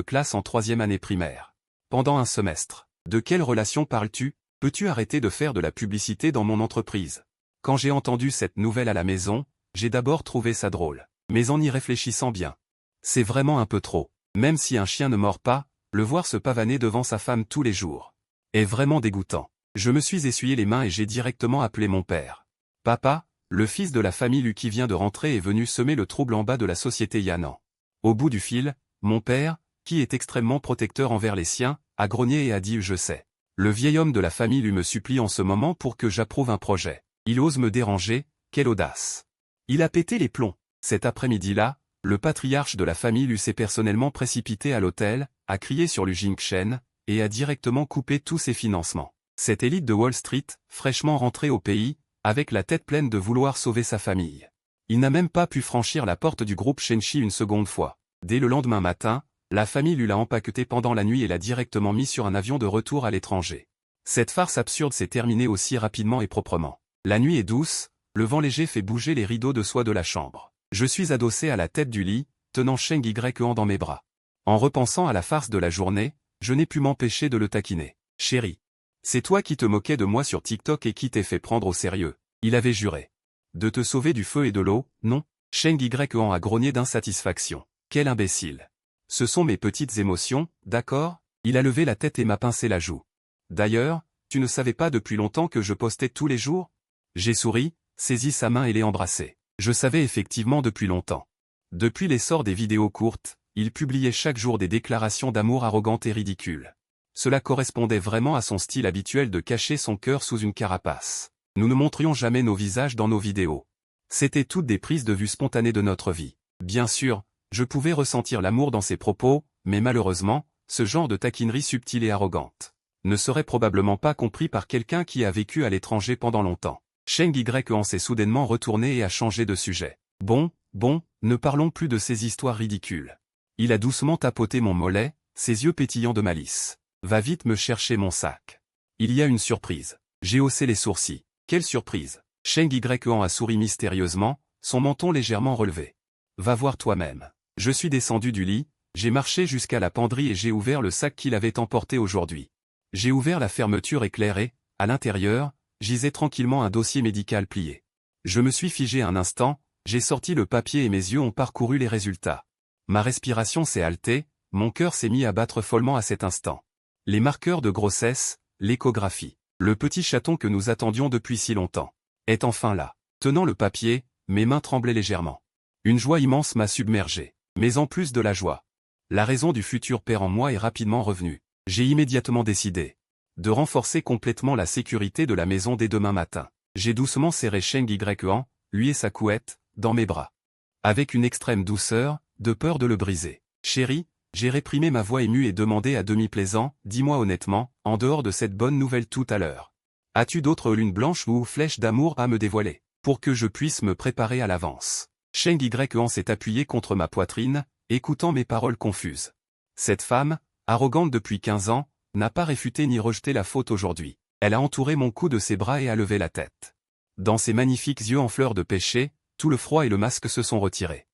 classe en 3e année primaire. Pendant un semestre. De quelle relation parles-tu? Peux-tu arrêter de faire de la publicité dans mon entreprise? Quand j'ai entendu cette nouvelle à la maison, j'ai d'abord trouvé ça drôle. Mais en y réfléchissant bien, c'est vraiment un peu trop. Même si un chien ne mord pas, le voir se pavaner devant sa femme tous les jours est vraiment dégoûtant. Je me suis essuyé les mains et j'ai directement appelé mon père. Papa, le fils de la famille Lu qui vient de rentrer est venu semer le trouble en bas de la société Yan'an. Au bout du fil, mon père, qui est extrêmement protecteur envers les siens, a grogné et a dit « Je sais ». Le vieil homme de la famille Lu me supplie en ce moment pour que j'approuve un projet. Il ose me déranger, quelle audace. Il a pété les plombs. Cet après-midi-là, le patriarche de la famille Lu s'est personnellement précipité à l'hôtel, a crié sur Lu Jingchen, et a directement coupé tous ses financements. Cette élite de Wall Street, fraîchement rentrée au pays, avec la tête pleine de vouloir sauver sa famille. Il n'a même pas pu franchir la porte du groupe Shenchi une seconde fois. Dès le lendemain matin, la famille Lu l'a empaqueté pendant la nuit et l'a directement mis sur un avion de retour à l'étranger. Cette farce absurde s'est terminée aussi rapidement et proprement. La nuit est douce, le vent léger fait bouger les rideaux de soie de la chambre. Je suis adossé à la tête du lit, tenant Sheng Yan dans mes bras. En repensant à la farce de la journée, je n'ai pu m'empêcher de le taquiner. Chérie. C'est toi qui te moquais de moi sur TikTok et qui t'es fait prendre au sérieux. Il avait juré. De te sauver du feu et de l'eau, non? Sheng Yan a grogné d'insatisfaction. Quel imbécile. Ce sont mes petites émotions, d'accord? Il a levé la tête et m'a pincé la joue. D'ailleurs, tu ne savais pas depuis longtemps que je postais tous les jours? J'ai souri, saisi sa main et l'ai embrassé. Je savais effectivement depuis longtemps. Depuis l'essor des vidéos courtes, il publiait chaque jour des déclarations d'amour arrogantes et ridicules. Cela correspondait vraiment à son style habituel de cacher son cœur sous une carapace. Nous ne montrions jamais nos visages dans nos vidéos. C'étaient toutes des prises de vue spontanées de notre vie. Bien sûr, je pouvais ressentir l'amour dans ses propos, mais malheureusement, ce genre de taquinerie subtile et arrogante ne serait probablement pas compris par quelqu'un qui a vécu à l'étranger pendant longtemps. Sheng Yan s'est soudainement retourné et a changé de sujet. Bon, ne parlons plus de ces histoires ridicules. Il a doucement tapoté mon mollet, ses yeux pétillants de malice. Va vite me chercher mon sac. Il y a une surprise. J'ai haussé les sourcils. Quelle surprise? Sheng Yan a souri mystérieusement, son menton légèrement relevé. Va voir toi-même. Je suis descendu du lit, j'ai marché jusqu'à la penderie et j'ai ouvert le sac qu'il avait emporté aujourd'hui. J'ai ouvert la fermeture éclairée, à l'intérieur, gisait tranquillement un dossier médical plié. Je me suis figé un instant, j'ai sorti le papier et mes yeux ont parcouru les résultats. Ma respiration s'est haletée, mon cœur s'est mis à battre follement à cet instant. Les marqueurs de grossesse, l'échographie, le petit chaton que nous attendions depuis si longtemps, est enfin là. Tenant le papier, mes mains tremblaient légèrement. Une joie immense m'a submergé. Mais en plus de la joie, la raison du futur père en moi est rapidement revenue. J'ai immédiatement décidé de renforcer complètement la sécurité de la maison dès demain matin. J'ai doucement serré Cheng Yuan, lui et sa couette, dans mes bras. Avec une extrême douceur, de peur de le briser. Chérie, j'ai réprimé ma voix émue et demandé à demi-plaisant, dis-moi honnêtement, en dehors de cette bonne nouvelle tout à l'heure. As-tu d'autres lunes blanches ou flèches d'amour à me dévoiler, pour que je puisse me préparer à l'avance? Cheng Yuan s'est appuyé contre ma poitrine, écoutant mes paroles confuses. Cette femme, arrogante depuis 15 ans, n'a pas réfuté ni rejeté la faute aujourd'hui. Elle a entouré mon cou de ses bras et a levé la tête. Dans ses magnifiques yeux en fleurs de péché, tout le froid et le masque se sont retirés.